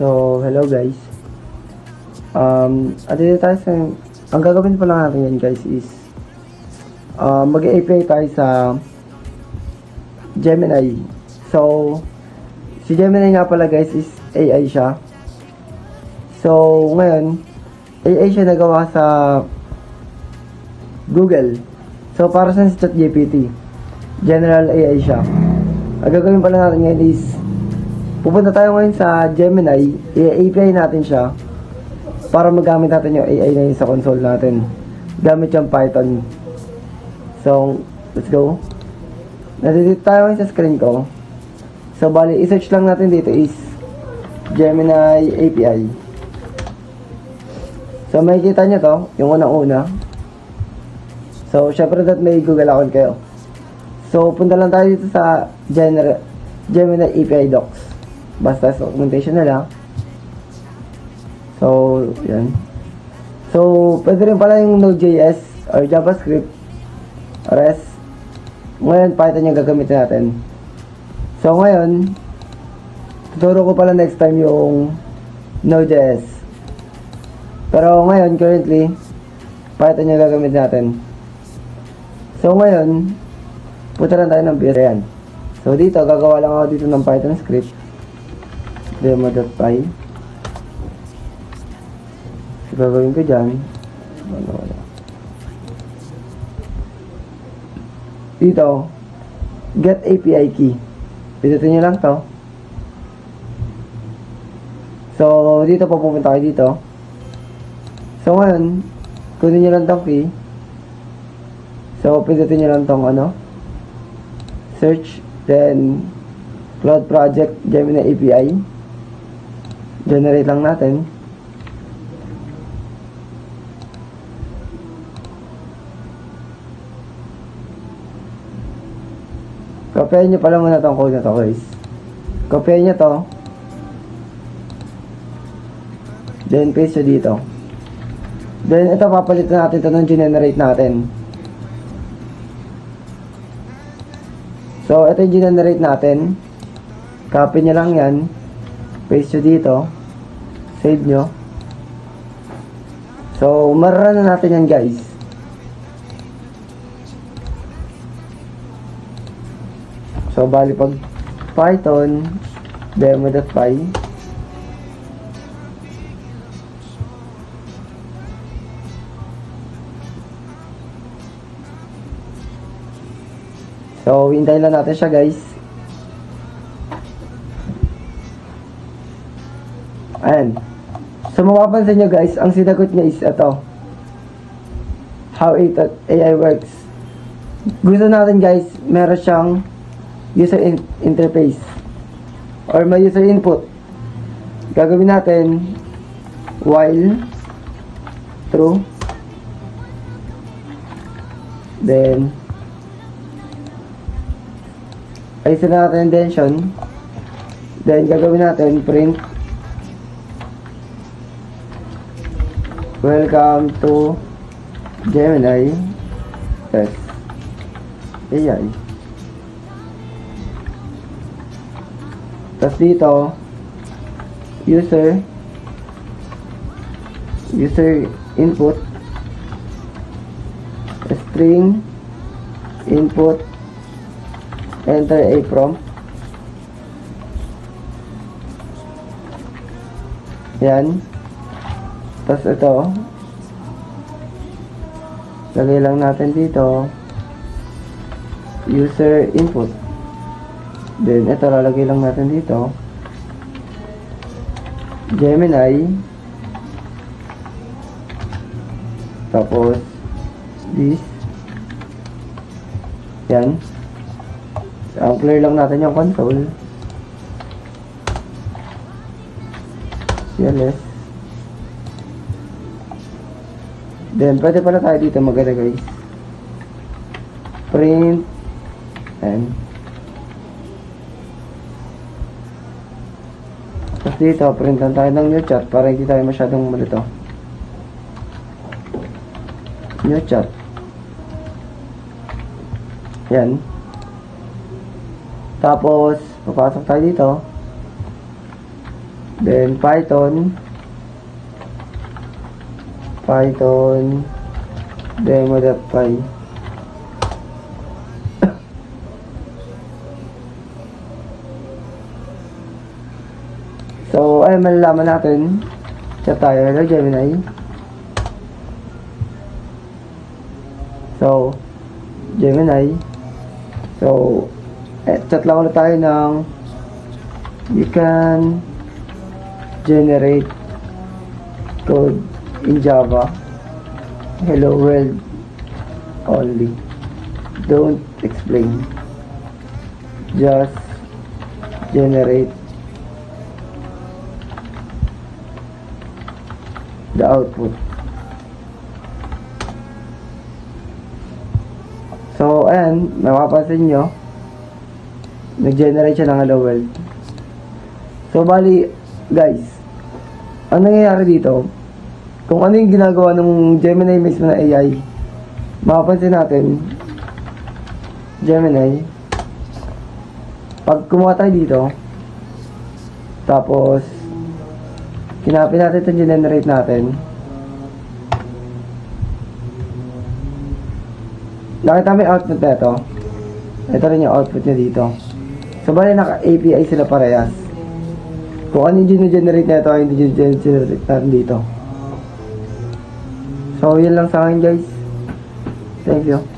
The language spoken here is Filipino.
So, hello guys. Dito tayo sa... Ang gagawin pa lang natin yan guys is mag-API tayo sa Gemini. So, si Gemini nga pala guys is AI siya. So, ngayon, AI siya nagawa sa Google. So, para sa ChatGPT, General AI siya. Ang gagawin pa lang natin ngayon is pupunta tayo ngayon sa Gemini, i-API natin siya para magamit natin yung AI na yun sa console natin. Gamit yung Python. So, let's go. Nandito tayo ngayon sa screen ko. So, bali, i-search lang natin dito is Gemini API. So, makikita nyo to, yung unang-una. So, syempre that may Google account kayo. So, punta lang tayo dito sa Gemini API Docs. Basta documentation na lang. So, yan. So, pwede rin pala yung Node.js or JavaScript, REST. Ngayon, Python yung gagamitin natin. So, ngayon, tuturo ko pala next time yung Node.js. Pero ngayon, currently, Python yung gagamitin natin. So, ngayon, punta lang tayo ng Python. So, dito, gagawa lang ako dito ng Python script. Demo.py. So, gagawin ko dyan. Wala. Dito, get API key. Pindutin nyo lang to. So, dito pupunta kayo dito. So, ngayon, kunin nyo lang tong key. So, pindutin nyo lang tong search, then Cloud Project Gemini API. Generate lang natin. Kopyahin nyo pala muna tong code na to guys. Kopyahin nyo to. Then paste nyo dito. Then ito papalitan natin ito ng generate natin. So ito yung generate natin. Copy nyo lang yan. Paste nyo dito. Save nyo. So mararun na natin yan guys. So, bali pag Python demo.py. So, hintayin lang natin siya guys. Ayan. So, mapapansin nyo guys, ang sinagot niya is ito. How AI works. Gusto natin guys, meron siyang user interface or may user input. Gagawin natin while true, then ayusin natin intention, then gagawin natin print welcome to Gemini test AI. Tapos dito, user input, string input, enter a prompt. Yan. Tapos ito, lagay lang natin dito, user input. Then, ito, lalagay lang natin dito. Gemini. Tapos, this. Yan. Ang clear lang natin yung console. CLS. Then, pwede pala tayo dito maganda guys. Print. And tapos dito, printan tayo ng new chat para hindi tayo masyadong malito. New chat. Yan. Tapos, papasok tayo dito. then Python, demo.py. So, ay malalaman natin. Chat tayo. Hello, Gemini. So, Gemini. So, chat lang ulit tayo ng you can generate code in Java. Hello world only. Don't explain. Just generate the output. So, ayan, mapapansin nyo, nag-generate siya ng hello world. So, bali, guys, ang nangyayari dito, kung ano yung ginagawa ng Gemini mismo na AI, mapapansin natin, Gemini, pag kumuha tayo dito, tapos, kinapin natin ito, generate natin, nakita mo yung output na ito. Ito rin yung output niya dito. So, bali naka-API sila parehas. Kung ano yung generate na ito, ay hindi generate natin dito. So, yun lang sa akin guys. Thank you.